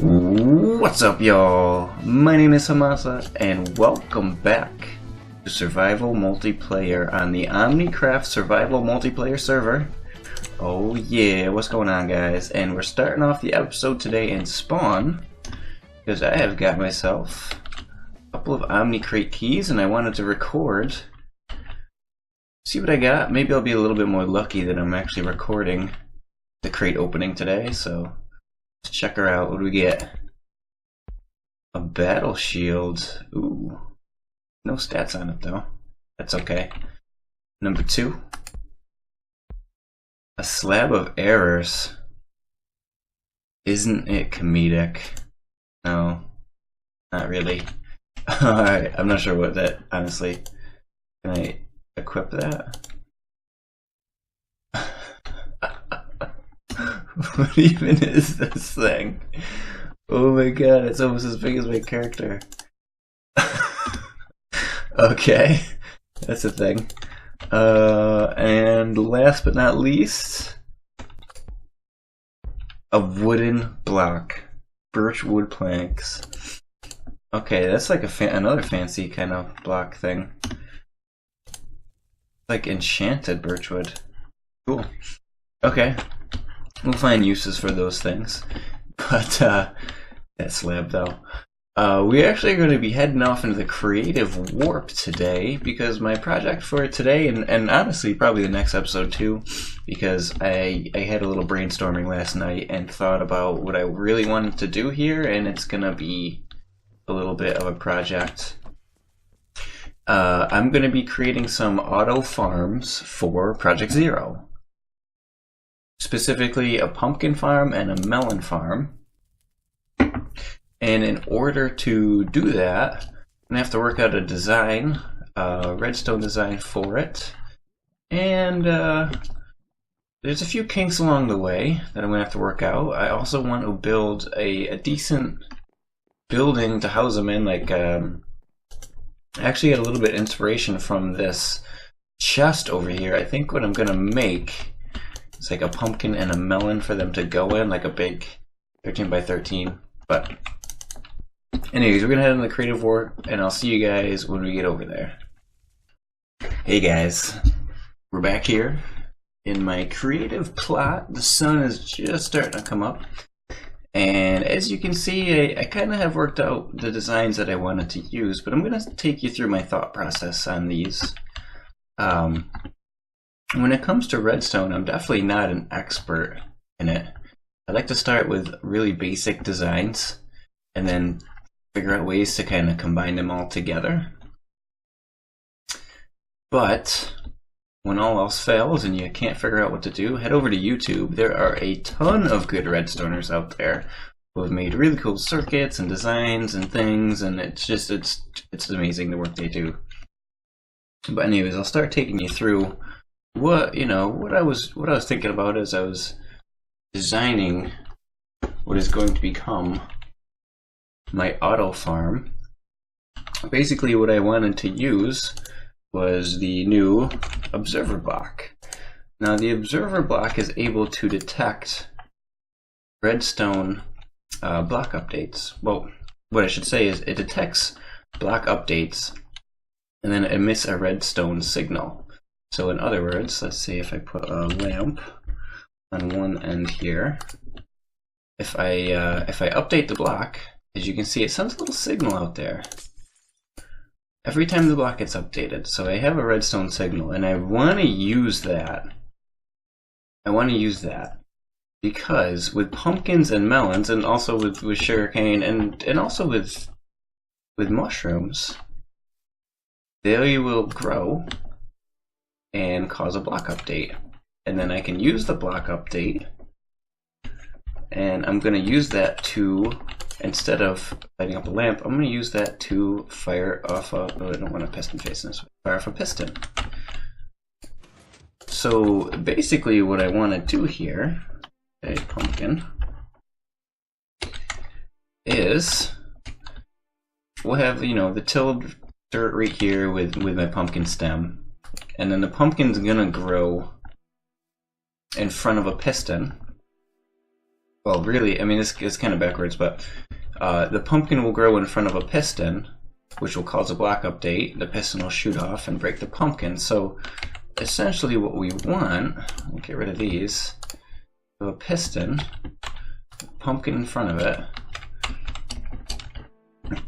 What's up, y'all? My name is Hamasa, and welcome back to Survival Multiplayer on the Omnikraft Survival Multiplayer Server. Oh yeah, what's going on, guys? And we're starting off the episode today in Spawn, because I have got myself a couple of Omnicrate keys, and I wanted to record. See what I got? Maybe I'll be a little bit more lucky that I'm actually recording the crate opening today, so let's check her out. What do we get? A battle shield. Ooh. No stats on it though. That's okay. Number 2. A slab of errors. Isn't it comedic? No. Not really. Alright, I'm not sure what that, honestly. Can I equip that? What even is this thing? Oh my god, it's almost as big as my character. Okay, that's a thing. And last but not least, a wooden block. Birch wood planks. Okay, that's like another fancy kind of block thing. Like enchanted birchwood. Cool. Okay. We'll find uses for those things. But, that slab though. We actually are going to be heading off into the creative warp today, because my project for today, and honestly probably the next episode too, because I had a little brainstorming last night and thought about what I really wanted to do here, and it's going to be a little bit of a project. I'm going to be creating some auto farms for Project Zero. Specifically a pumpkin farm and a melon farm. And in order to do that, I'm gonna have to work out a design, redstone design for it. And there's a few kinks along the way that I'm gonna have to work out. I also want to build a decent building to house them in. Like, I actually got a little bit of inspiration from this chest over here. I think what I'm gonna make, it's like a pumpkin and a melon for them to go in, like a big 13 by 13. But anyways, we're gonna head into the creative warp, and I'll see you guys when we get over there. Hey guys, we're back here in my creative plot. The sun is just starting to come up, and as you can see, I kind of have worked out the designs that I wanted to use, but I'm gonna take you through my thought process on these. When it comes to redstone, I'm definitely not an expert in it. I like to start with really basic designs and then figure out ways to kind of combine them all together. But when all else fails and you can't figure out what to do, head over to YouTube. There are a ton of good redstoners out there who have made really cool circuits and designs and things, and it's amazing the work they do. But anyways, I'll start taking you through what I was thinking about as I was designing what is going to become my auto farm. Basically what I wanted to use was the new observer block. Now the observer block is able to detect redstone block updates. Well, what I should say is it detects block updates and then it emits a redstone signal. So in other words, let's see if I put a lamp on one end here. If I update the block, as you can see, it sends a little signal out there every time the block gets updated. So I have a redstone signal, and I want to use that. Because with pumpkins and melons, and also with sugarcane, and also with mushrooms, they will grow and cause a block update, and then I can use the block update, and I'm going to use that to, instead of lighting up a lamp, I'm going to use that to fire off a, oh, I don't want a piston facing this way, fire off a piston. So basically what I want to do here, a pumpkin, is we'll have, the tilled dirt right here with my pumpkin stem. And then the pumpkin's gonna grow in front of a piston. well, really, I mean, it's kind of backwards, but the pumpkin will grow in front of a piston, which will cause a block update. The piston will shoot off and break the pumpkin. So essentially what we want, we'll get rid of these, a piston, pumpkin in front of it,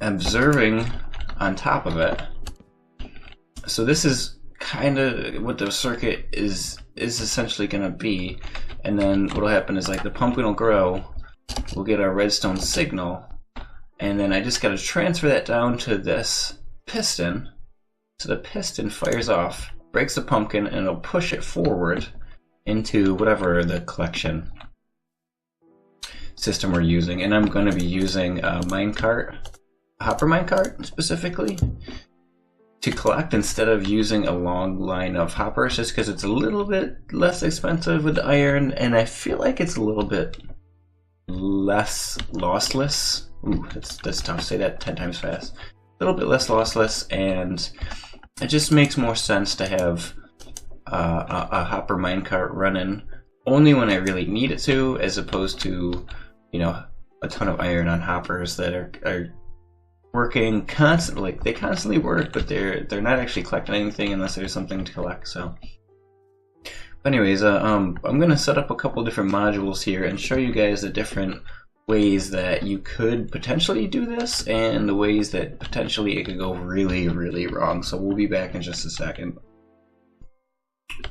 observing on top of it. So this is kind of what the circuit is essentially going to be. And then what will happen is, like, the pumpkin will grow, we'll get our redstone signal, and then I just got to transfer that down to this piston. So the piston fires off, breaks the pumpkin, and it'll push it forward into whatever the collection system we're using. And I'm going to be using a minecart, a hopper minecart specifically, to collect instead of using a long line of hoppers, just because it's a little bit less expensive with iron, and I feel like it's a little bit less lossless. Ooh, that's tough to say that 10 times fast. A little bit less lossless, and it just makes more sense to have a hopper minecart running only when I really need it to, as opposed to, you know, a ton of iron on hoppers that are working constantly. They constantly work, but they're not actually collecting anything unless there's something to collect. So, but anyways, I'm gonna set up a couple different modules here and show you guys the different ways that you could potentially do this and the ways that potentially it could go really, really wrong. So we'll be back in just a second.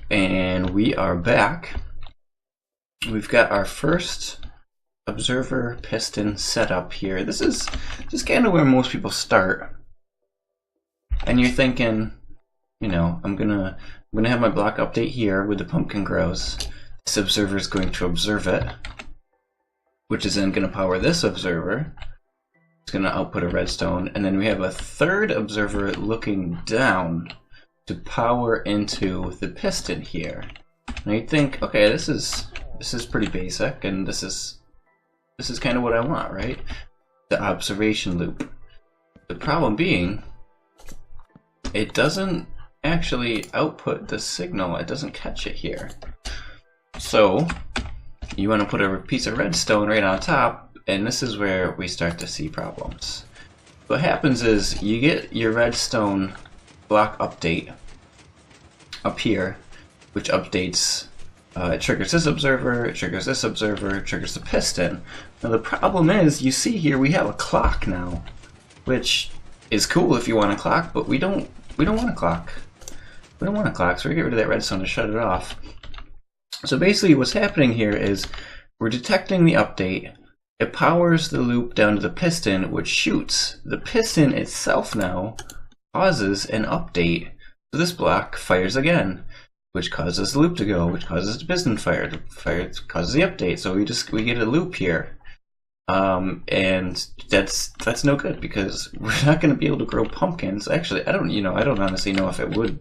And we are back. We've got our first observer piston setup here. This is just kind of where most people start. And you're thinking, you know, I'm gonna have my block update here with the pumpkin grows. This observer is going to observe it, which is then going to power this observer. It's going to output a redstone, and then we have a third observer looking down to power into the piston here. Now you think, okay, this is pretty basic, and this is kind of what I want, right? The observation loop. The problem being, it doesn't actually output the signal. It doesn't catch it here. So you want to put a piece of redstone right on top, and this is where we start to see problems. What happens is you get your redstone block update up here, which updates, it triggers this observer, it triggers this observer, it triggers the piston. Now the problem is, you see here we have a clock now, which is cool if you want a clock, but we don't want a clock. We don't want a clock, so we get rid of that redstone to shut it off. So basically what's happening here is we're detecting the update. It powers the loop down to the piston, which shoots. The piston itself now causes an update. So this block fires again, which causes the loop to go, which causes the piston fire. The fire causes the update. So we get a loop here. And that's no good, because we're not going to be able to grow pumpkins. Actually, I don't honestly know if it would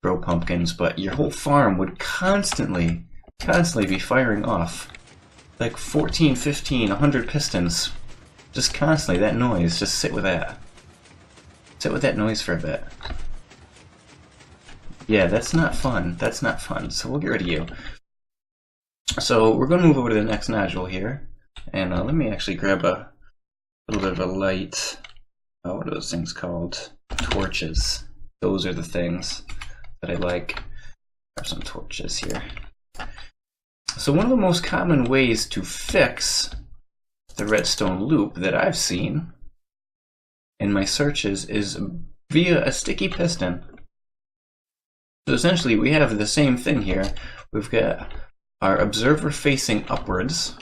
grow pumpkins, but your whole farm would constantly be firing off like 14, 15, 100 pistons, just constantly. That noise, just sit with that noise for a bit. Yeah, that's not fun. That's not fun. So we'll get rid of you. So we're going to move over to the next nodule here, and let me actually grab a little bit of a light. What are those things called? Torches. Those are the things that I like. Grab some torches here. So one of the most common ways to fix the redstone loop that I've seen in my searches is via a sticky piston. So essentially we have the same thing here. We've got our observer facing upwards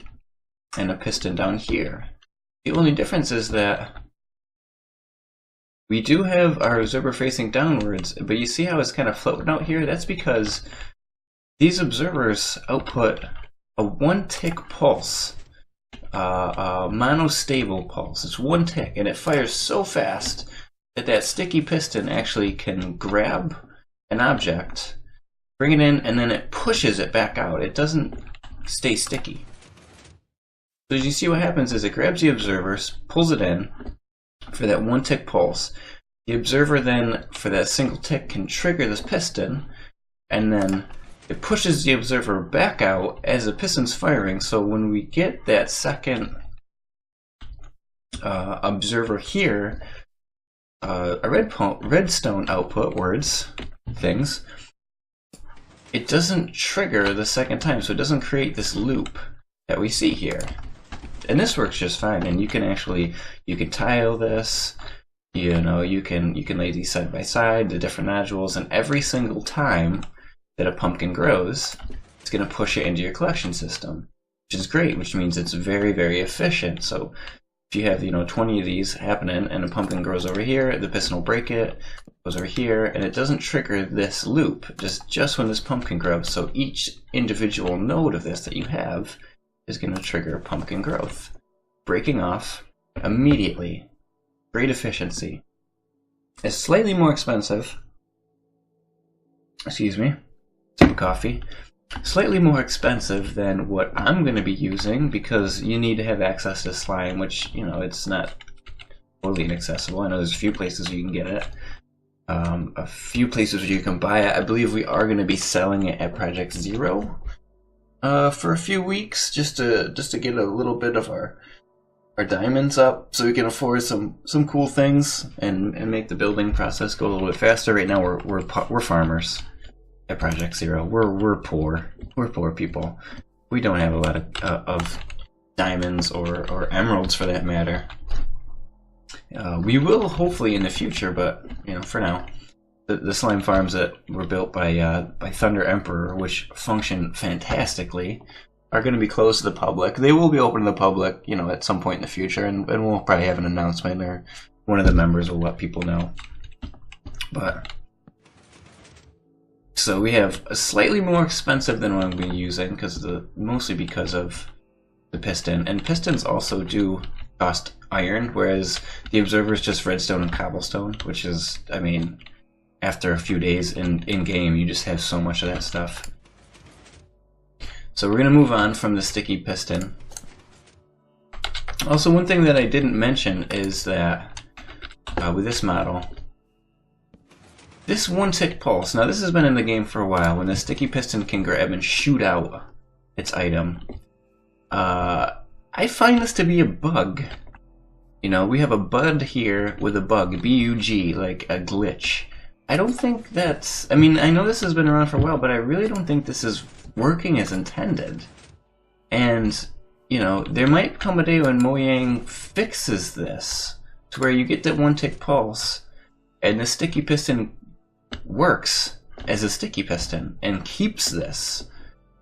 and a piston down here. The only difference is that we do have our observer facing downwards, but you see how it's kind of floating out here? That's because these observers output a one-tick pulse, a monostable pulse. It's one tick, and it fires so fast that that sticky piston actually can grab an object, bring it in, and then it pushes it back out. It doesn't stay sticky. So as you see, what happens is it grabs the observers, pulls it in for that one tick pulse. The observer then, for that single tick, can trigger this piston, and then it pushes the observer back out as the piston's firing. So when we get that second observer here, a redstone output things, it doesn't trigger the second time, so it doesn't create this loop that we see here. And this works just fine. And you can tile this, you know, you can lay these side by side, the different nodules, and every single time that a pumpkin grows, it's going to push it into your collection system, which is great, which means it's very, very efficient. So if you have, you know, 20 of these happening and a pumpkin grows over here, the piston will break it, goes over here, and it doesn't trigger this loop just when this pumpkin grows. So each individual node of this that you have is going to trigger pumpkin growth, breaking off immediately. Great efficiency. It's slightly more expensive. Excuse me. Some coffee. Slightly more expensive than what I'm going to be using because you need to have access to slime, which, you know, it's not totally inaccessible. I know there's a few places you can get it. A few places where you can buy it. I believe we are going to be selling it at Project Zero for a few weeks, just to get a little bit of our diamonds up, so we can afford some cool things and make the building process go a little bit faster. Right now we're farmers at Project Zero. We're poor. We're poor people. We don't have a lot of diamonds or emeralds for that matter. We will hopefully in the future, but you know, for now, the slime farms that were built by Thunder Emperor, which function fantastically, are going to be closed to the public. They will be open to the public, you know, at some point in the future, and we'll probably have an announcement, or one of the members will let people know. But so we have a slightly more expensive than what I'm going to be using, mostly because of the piston. And pistons also do cost iron, whereas the observer is just redstone and cobblestone, which is, I mean, after a few days in game, you just have so much of that stuff. So we're going to move on from the sticky piston. Also, one thing that I didn't mention is that with this model, this one-tick pulse, now this has been in the game for a while, when the sticky piston can grab and shoot out its item. I find this to be a bug. You know, we have a bud here with a bug, B-U-G, like a glitch. I don't think that's... I mean, I know this has been around for a while, but I really don't think this is working as intended. And, you know, there might come a day when Mojang fixes this, to where you get that one-tick pulse, and the sticky piston works as a sticky piston, and keeps this.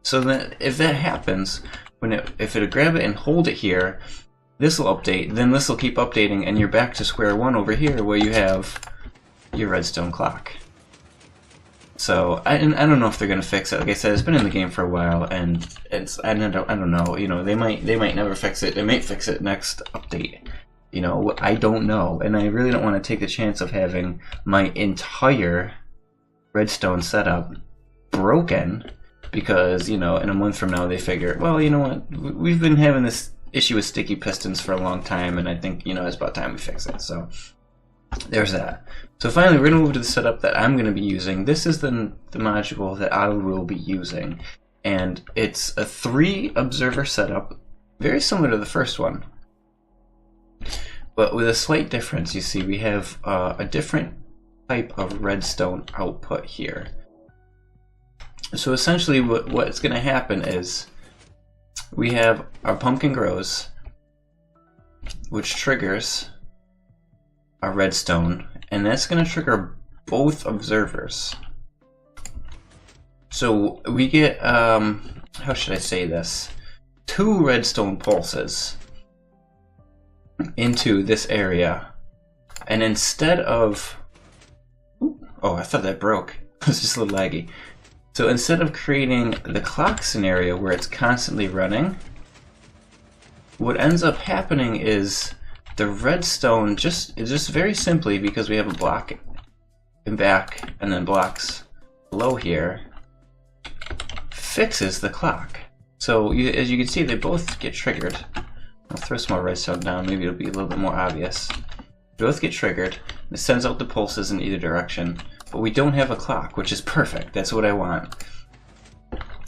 So that if that happens, if it'll grab it and hold it here, this will update, then this will keep updating, and you're back to square one over here, where you have your redstone clock. So I don't know if they're gonna fix it. Like I said, it's been in the game for a while, and I don't know. You know, they might never fix it. They might fix it next update. You know, I don't know, and I really don't want to take the chance of having my entire redstone setup broken because, you know, in a month from now they figure, well, you know what, we've been having this issue with sticky pistons for a long time, and I think, you know, it's about time we fix it. So there's that. So finally, we're going to move to the setup that I'm going to be using. This is the module that I will be using, and it's a 3 observer setup, very similar to the first one, but with a slight difference. You see, we have a different type of redstone output here. So essentially what's going to happen is we have our pumpkin grows, which triggers our redstone, and that's going to trigger both observers. So we get, how should I say this, 2 redstone pulses into this area, and instead of, oh, I thought that broke. It was just a little laggy. So instead of creating the clock scenario where it's constantly running, what ends up happening is the redstone just very simply, because we have a block in back and then blocks below here, fixes the clock. So as you can see, they both get triggered. I'll throw some more redstone down, maybe it'll be a little bit more obvious. They both get triggered. It sends out the pulses in either direction, but we don't have a clock, which is perfect. That's what I want.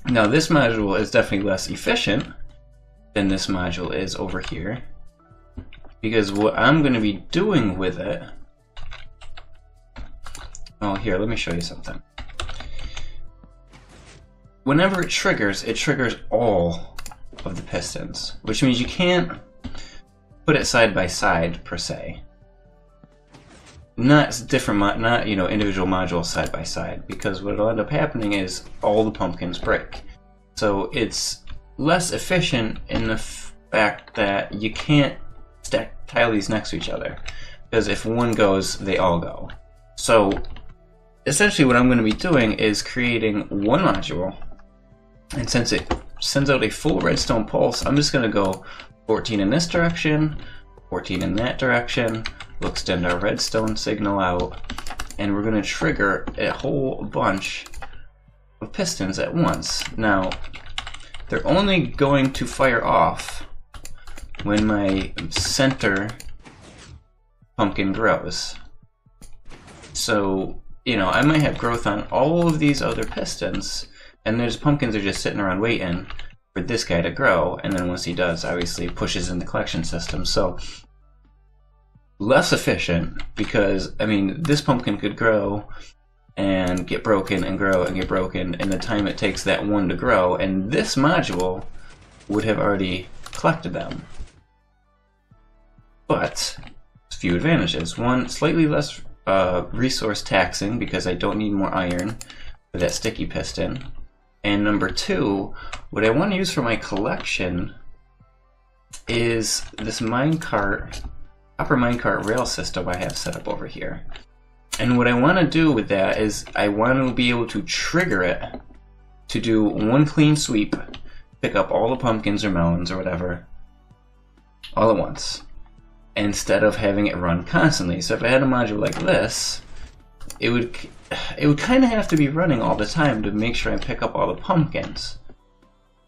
Now this module is definitely less efficient than this module is over here, because what I'm going to be doing with it, oh here, let me show you something. Whenever it triggers all of the pistons, which means you can't put it side by side per se. Not different, not individual modules side by side, because what'll end up happening is all the pumpkins break. So it's less efficient in the fact that you can't tile these next to each other, because if one goes, they all go. So essentially what I'm going to be doing is creating one module, and since it sends out a full redstone pulse, I'm just going to go 14 in this direction, 14 in that direction. We'll extend our redstone signal out, and we're going to trigger a whole bunch of pistons at once. Now, they're only going to fire off when my center pumpkin grows. So, I might have growth on all of these other pistons, and there's pumpkins are just sitting around waiting for this guy to grow, and then once he does, obviously pushes in the collection system. So less efficient, because this pumpkin could grow and get broken and grow and get broken in the time it takes that one to grow, and this module would have already collected them. But a few advantages. One, slightly less resource taxing, because I don't need more iron for that sticky piston. And number two, what I want to use for my collection is this upper minecart rail system I have set up over here. And what I want to do with that is I want to be able to trigger it to do one clean sweep, pick up all the pumpkins or melons or whatever all at once, instead of having it run constantly. So if I had a module like this, it would kind of have to be running all the time to make sure I pick up all the pumpkins,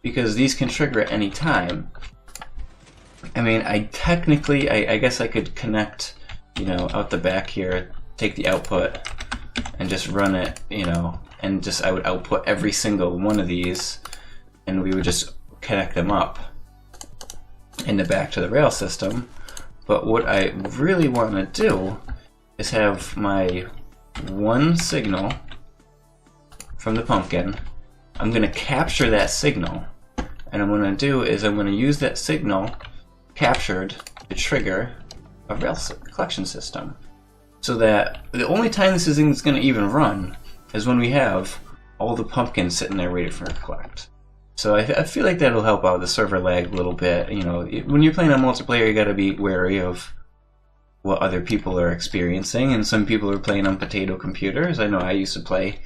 because these can trigger at any time. I guess I could connect, out the back here, take the output, and just run it, and I would output every single one of these, and we would just connect them up in the back to the rail system. But what I really want to do is have my one signal from the pumpkin. I'm going to capture that signal, and I'm going to do is I'm going to use that signal captured to trigger a rail collection system, so that the only time this thing is going to even run is when we have all the pumpkins sitting there waiting for it to collect. So I feel like that'll help out the server lag a little bit. When you're playing on multiplayer, you got to be wary of what other people are experiencing, and some people are playing on potato computers. I know I used to play,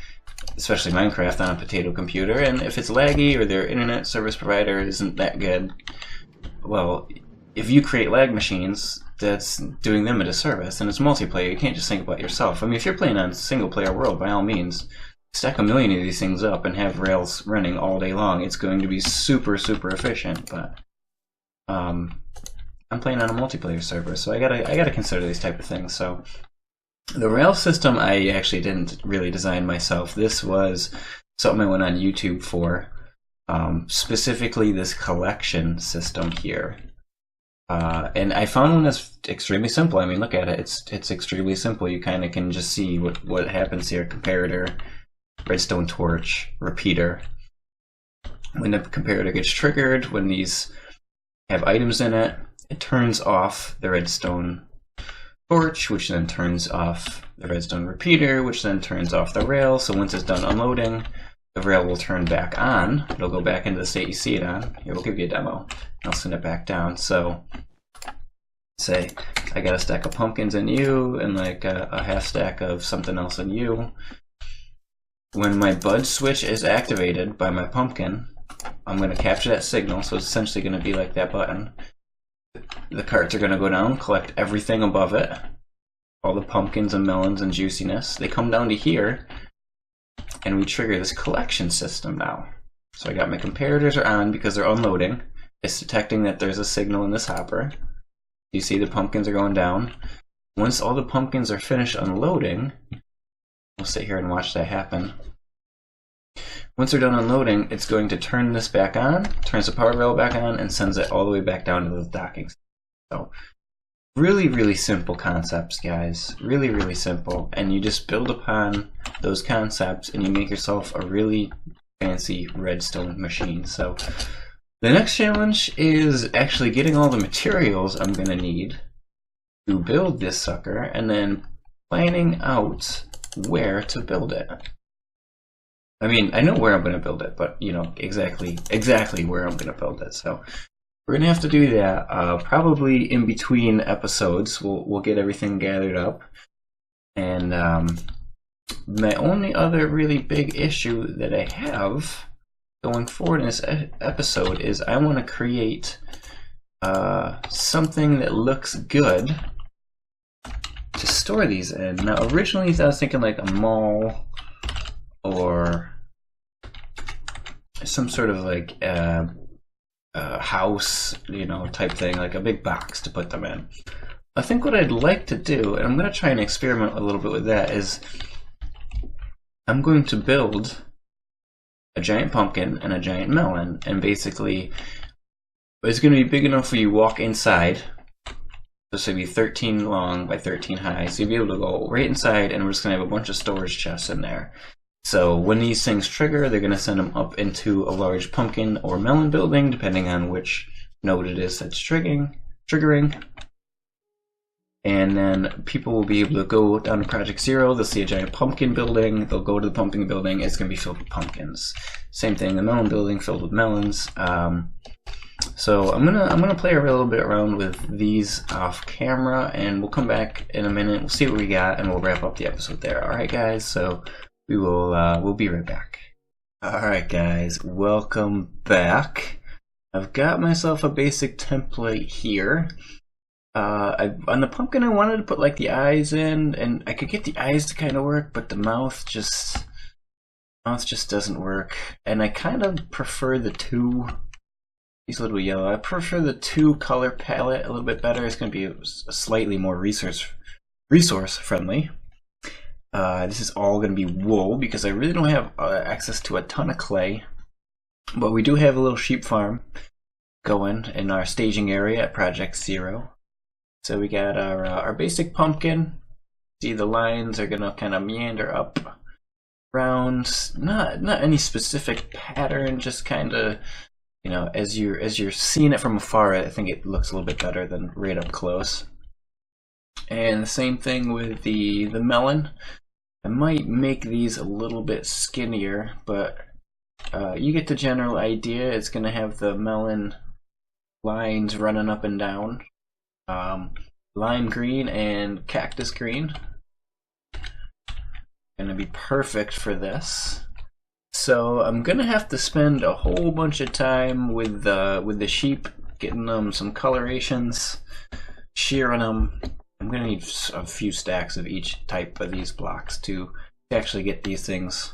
especially Minecraft, on a potato computer, and if it's laggy or their internet service provider isn't that good, well, if you create lag machines, that's doing them a disservice, and it's multiplayer. You can't just think about yourself. If you're playing on a single-player world, by all means, stack a million of these things up and have rails running all day long. It's going to be super, super efficient, but I'm playing on a multiplayer server, so I gotta consider these type of things. So the rail system I actually didn't really design myself. This was something I went on YouTube for, specifically this collection system here. And I found one that's extremely simple. Look at it. It's extremely simple. You kind of can just see what happens here. Comparator, redstone torch, repeater. When the comparator gets triggered, when these have items in it, it turns off the redstone torch, which then turns off the redstone repeater, which then turns off the rail. So once it's done unloading, the rail will turn back on. It'll go back into the state you see it on. Here, we'll give you a demo. I'll send it back down. So say I got a stack of pumpkins in U and like a half stack of something else in U. When my bud switch is activated by my pumpkin, I'm going to capture that signal. So it's essentially going to be like that button. The carts are going to go down, collect everything above it, all the pumpkins and melons and juiciness. They come down to here, and we trigger this collection system now. So I got my comparators are on because they're unloading. It's detecting that there's a signal in this hopper. You see the pumpkins are going down. Once all the pumpkins are finished unloading, we'll sit here and watch that happen. Once they're done unloading, it's going to turn this back on, turns the power valve back on, and sends it all the way back down to the docking. So really, really simple concepts, guys. Really, really simple. And you just build upon those concepts and you make yourself a really fancy redstone machine. So the next challenge is actually getting all the materials I'm going to need to build this sucker and then planning out where to build it. I mean, I know where I'm going to build it, but you know exactly where I'm going to build it. So we're going to have to do that probably in between episodes. We'll get everything gathered up. And my only other really big issue that I have going forward in this episode is I want to create something that looks good to store these in. Now originally I was thinking like a mall or some sort of like house, you know, type thing, like a big box to put them in. I think what I'd like to do, and I'm going to try and experiment a little bit with that, is I'm going to build a giant pumpkin and a giant melon, and basically it's going to be big enough for you to walk inside. So it's going to be 13 long by 13 high, so you'll be able to go right inside, and we're just going to have a bunch of storage chests in there. So when these things trigger, they're going to send them up into a large pumpkin or melon building, depending on which node it is that's triggering. And then people will be able to go down to Project Zero, they'll see a giant pumpkin building, they'll go to the pumpkin building, it's going to be filled with pumpkins. Same thing, the melon building filled with melons. So I'm gonna play a little bit around with these off camera, and we'll come back in a minute, we'll see what we got, and we'll wrap up the episode there. Alright guys, so we will we'll be right back. Alright guys, welcome back. I've got myself a basic template here. On the pumpkin I wanted to put like the eyes in, and I could get the eyes to kind of work, but the mouth just doesn't work. And I kind of prefer the two, he's a little yellow, I prefer the two color palette a little bit better. It's going to be slightly more resource friendly. This is all going to be wool because I really don't have access to a ton of clay, but we do have a little sheep farm going in our staging area at Project Zero. So we got our basic pumpkin. See, the lines are gonna kind of meander up around, not any specific pattern, just kind of, you know, as you're seeing it from afar, I think it looks a little bit better than right up close. And the same thing with the melon. I might make these a little bit skinnier, but you get the general idea. It's gonna have the melon lines running up and down. Lime green and cactus green. Gonna be perfect for this. So I'm gonna have to spend a whole bunch of time with the sheep, getting them some colorations, shearing them. I'm gonna need a few stacks of each type of these blocks to actually get these things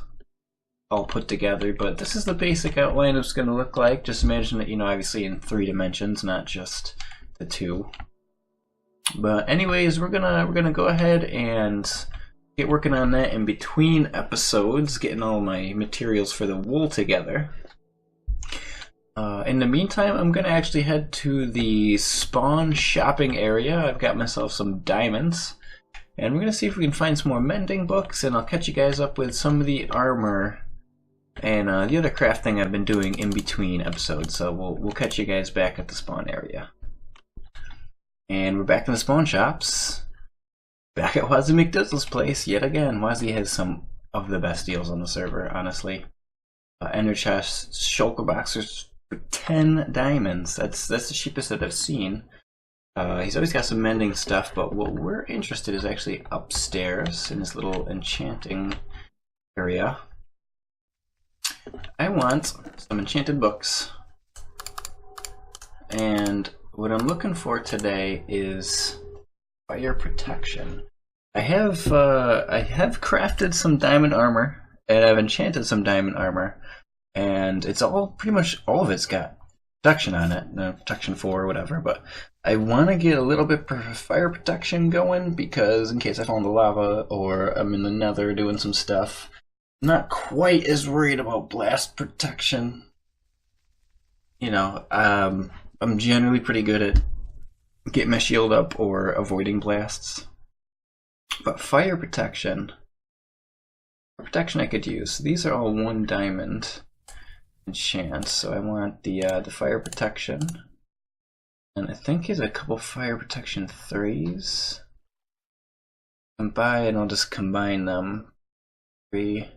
all put together. But this is the basic outline of what's gonna look like. Just imagine it, you know, obviously in 3 dimensions, not just the 2. But anyways, we're gonna go ahead and get working on that in between episodes, getting all my materials for the wool together. In the meantime, I'm gonna actually head to the spawn shopping area. I've got myself some diamonds, and we're gonna see if we can find some more mending books, and I'll catch you guys up with some of the armor and the other crafting I've been doing in between episodes. So we'll catch you guys back at the spawn area. And we're back in the spawn shops. Back at Wazzy McDizzle's place yet again. Wazzy has some of the best deals on the server, honestly. Ender chest, shulker boxers for 10 diamonds. That's the cheapest that I've seen. He's always got some mending stuff, but what we're interested in is actually upstairs in this little enchanting area. I want some enchanted books. And what I'm looking for today is fire protection. I have crafted some diamond armor, and I've enchanted some diamond armor, and it's all pretty much all of it's got protection on it, protection 4 or whatever. But I want to get a little bit of fire protection going because in case I fall in the lava or I'm in the nether doing some stuff, not quite as worried about blast protection. You know, I'm generally pretty good at getting my shield up or avoiding blasts. But fire protection I could use. These are all 1 diamond enchants, so I want the fire protection. And I think there's a couple fire protection 3s. And I'll just combine them. 3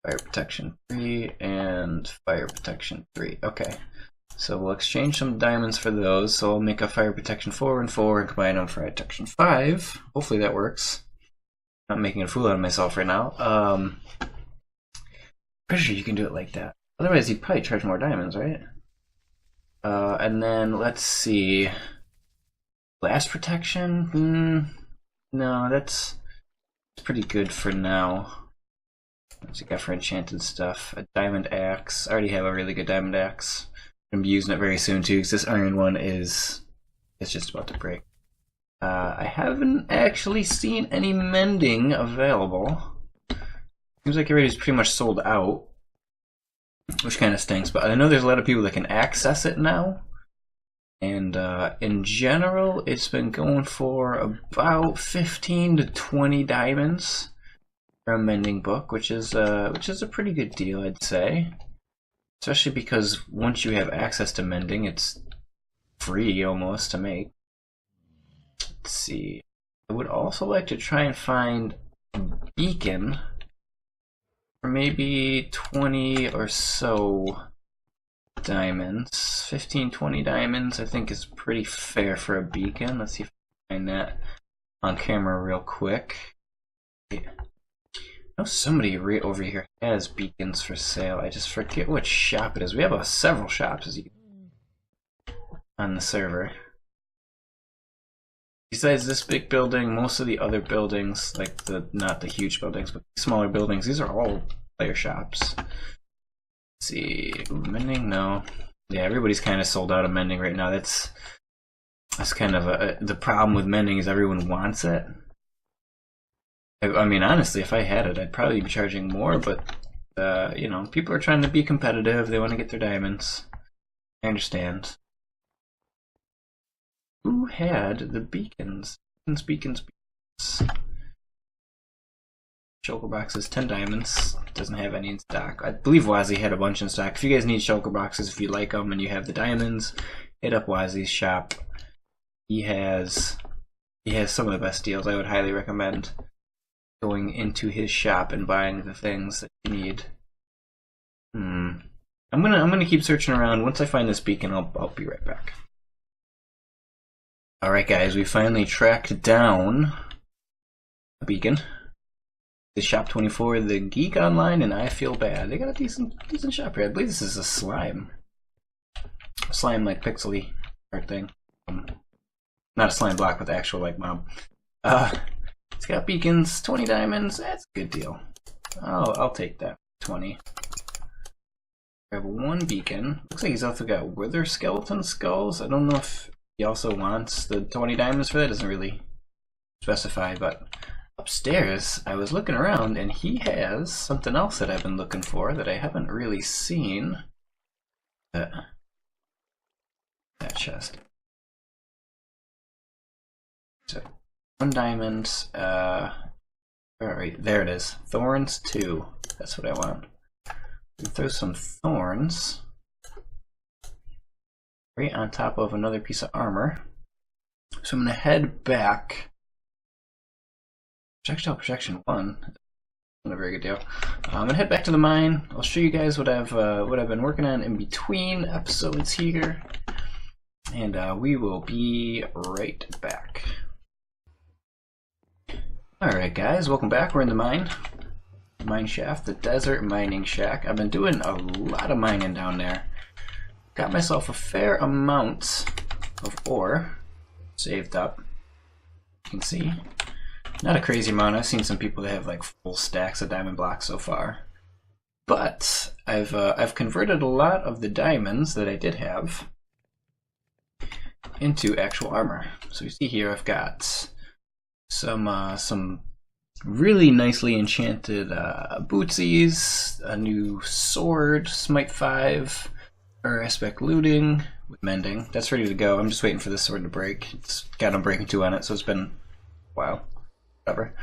fire protection 3 and fire protection 3. Okay. So we'll exchange some diamonds for those. So I'll make a fire protection 4 and 4 and combine them for fire protection 5. Hopefully that works. I'm making a fool out of myself right now. Pretty sure you can do it like that. Otherwise you'd probably charge more diamonds, right? And then let's see. Blast protection? No, that's pretty good for now. What's it got for enchanted stuff? A diamond axe. I already have a really good diamond axe. I'm gonna be using it very soon too, because this iron one is just about to break. I haven't actually seen any mending available. Seems like everybody's pretty much sold out, which kind of stinks. But I know there's a lot of people that can access it now, and in general, it's been going for about 15 to 20 diamonds for a mending book, which is a pretty good deal, I'd say. Especially because once you have access to mending, it's free almost to make. Let's see. I would also like to try and find a beacon for maybe 20 or so diamonds. 15, 20 diamonds I think is pretty fair for a beacon. Let's see if I can find that on camera real quick. I know somebody right over here has beacons for sale. I just forget which shop it is. We have several shops as you can on the server. Besides this big building, most of the other buildings, like not the huge buildings, but the smaller buildings, these are all player shops. Let's see, mending? No. Yeah, everybody's kind of sold out of mending right now. That's kind of the problem with mending is everyone wants it. I mean, honestly, if I had it, I'd probably be charging more, but you know, people are trying to be competitive. They want to get their diamonds. I understand. Who had the beacons? Beacons. Shulker boxes, 10 diamonds. Doesn't have any in stock. I believe Wazzy had a bunch in stock. If you guys need shulker boxes, if you like them and you have the diamonds, hit up Wazzy's shop. He has some of the best deals. I would highly recommend going into his shop and buying the things that you need. I'm gonna keep searching around. Once I find this beacon, I'll be right back. Alright guys, we finally tracked down a beacon. The Shop 24, the Geek Online, and I Feel Bad. They got a decent shop here. I believe this is a slime. A slime like pixely art thing. Not a slime block, but the actual like mob. It's got beacons, 20 diamonds. That's a good deal. I'll take that. 20. I have 1 beacon. Looks like he's also got wither skeleton skulls. I don't know if he also wants the 20 diamonds for that. Doesn't really specify, but upstairs I was looking around and he has something else that I've been looking for that I haven't really seen. That chest. So 1 diamond. Alright, there it is. Thorns 2. That's what I want. We throw some thorns right on top of another piece of armor. So I'm gonna head back. Projectile protection 1. Not a very good deal. I'm gonna head back to the mine. I'll show you guys what I've been working on in between episodes here, and we will be right back. Alright guys, welcome back. We're in the mine. Mine shaft, the desert mining shack. I've been doing a lot of mining down there. Got myself a fair amount of ore saved up. You can see. Not a crazy amount. I've seen some people that have like full stacks of diamond blocks so far. But I've converted a lot of the diamonds that I did have into actual armor. So you see here I've got some really nicely enchanted bootsies, a new sword, Smite 5, or aspect looting with mending. That's ready to go. I'm just waiting for this sword to break. It's got Unbreaking 2 on it, so it's been a while. Whatever.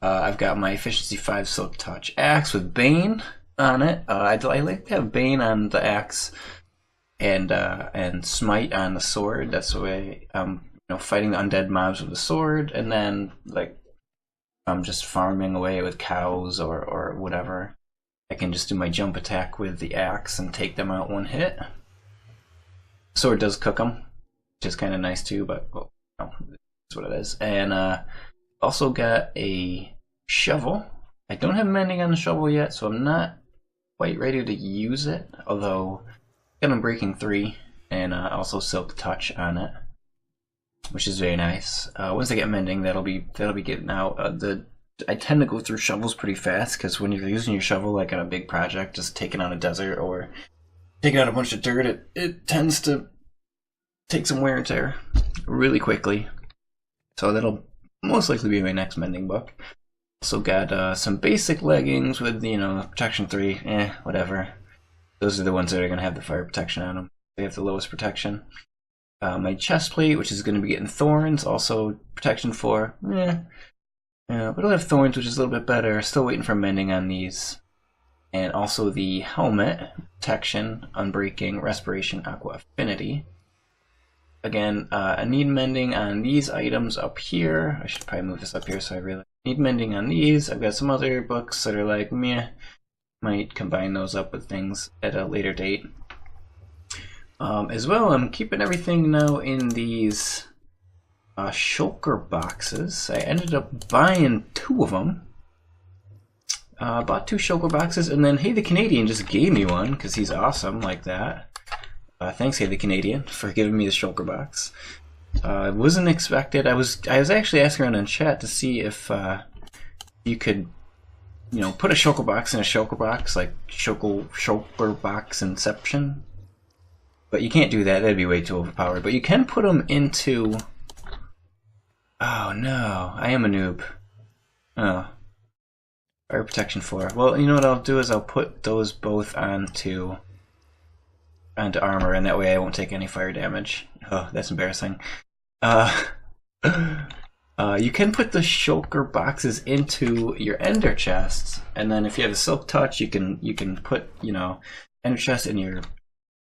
I've got my efficiency 5 silk touch axe with Bane on it. I like to have Bane on the axe and Smite on the sword. That's the way I'm fighting the undead mobs with the sword, and then like I'm just farming away with cows or whatever. I can just do my jump attack with the axe and take them out one hit. Sword does cook them, which is kind of nice too, but well, that's what it is. And also got a shovel. I don't have mending on the shovel yet, so I'm not quite ready to use it. Although got Unbreaking 3 and also Silk Touch on it, which is very nice. Once I get mending, that'll be getting out. I tend to go through shovels pretty fast because when you're using your shovel like on a big project, just taking out a desert or taking out a bunch of dirt, it tends to take some wear and tear really quickly. So that'll most likely be my next mending book. Also got some basic leggings with protection 3, whatever. Those are the ones that are going to have the fire protection on them. They have the lowest protection. My chest plate, which is going to be getting thorns, also protection 4. But I'll have thorns, which is a little bit better. Still waiting for mending on these. And also the helmet, protection, unbreaking, respiration, aqua affinity. Again, I need mending on these items up here. I should probably move this up here so I really need mending on these. I've got some other books that are like meh. Might combine those up with things at a later date. As well, I'm keeping everything now in these shulker boxes. I ended up buying 2 of them. Bought 2 shulker boxes, and then Hey the Canadian just gave me one because he's awesome like that. Thanks, Hey the Canadian, for giving me the shulker box. It wasn't expected. I was actually asking around in chat to see if you could, put a shulker box in a shulker box, like shulker box Inception. But you can't do that. That'd be way too overpowered. But you can put them into. Oh no, I am a noob. Oh. Fire protection 4. Well, you know what I'll do is I'll put those both onto armor, and that way I won't take any fire damage. Oh, that's embarrassing. You can put the shulker boxes into your ender chests, and then if you have a silk touch, you can put ender chest in your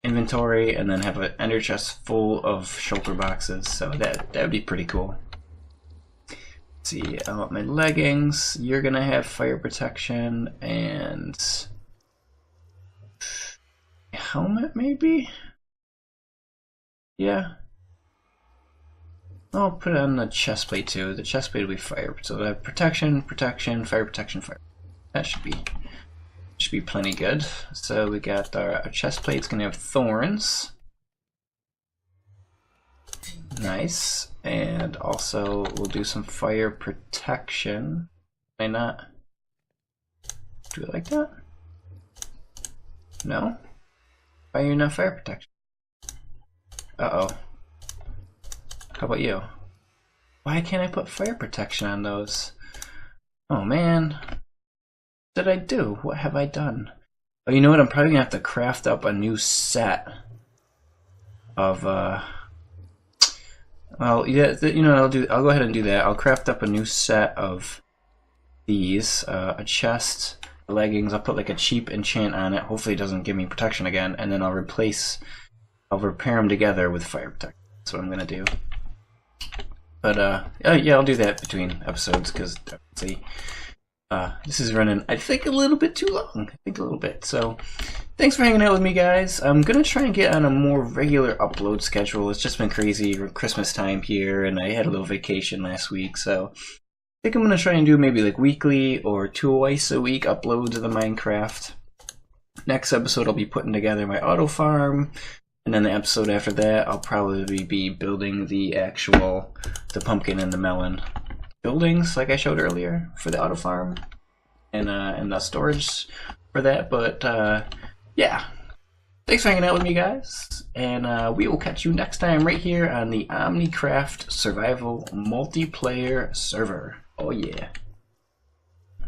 inventory, and then have an ender chest full of shulker boxes. So that would be pretty cool. Let's see, I want my leggings. You're gonna have fire protection and helmet, maybe? Yeah. I'll put it on the chest plate too. The chest plate will be fire. So I have protection, fire protection, fire. That should be plenty good. So we got our chest plate's gonna have thorns. Nice. And also we'll do some fire protection. Can I not do it like that? No? Why are you not fire protection? Uh-oh. How about you? Why can't I put fire protection on those? Oh man. What did I do? What have I done? Oh, you know what? I'm probably gonna have to craft up a new set of well, yeah, I'll go ahead and do that. I'll craft up a new set of these, a chest, leggings. I'll put like a cheap enchant on it. Hopefully it doesn't give me protection again, and then I'll repair them together with fire protection. That's what I'm gonna do. But yeah, I'll do that between episodes because this is running, I think, a little bit too long. I think a little bit. So thanks for hanging out with me, guys. I'm gonna try and get on a more regular upload schedule. It's just been crazy Christmas time here, and I had a little vacation last week, so I think I'm gonna try and do maybe like weekly or twice a week uploads of the Minecraft. Next episode I'll be putting together my auto farm, and then the episode after that I'll probably be building the pumpkin and the melon buildings like I showed earlier for the auto farm, and the storage for that. But yeah, thanks for hanging out with me, guys, and we will catch you next time right here on the Omnikraft Survival Multiplayer Server. Oh yeah.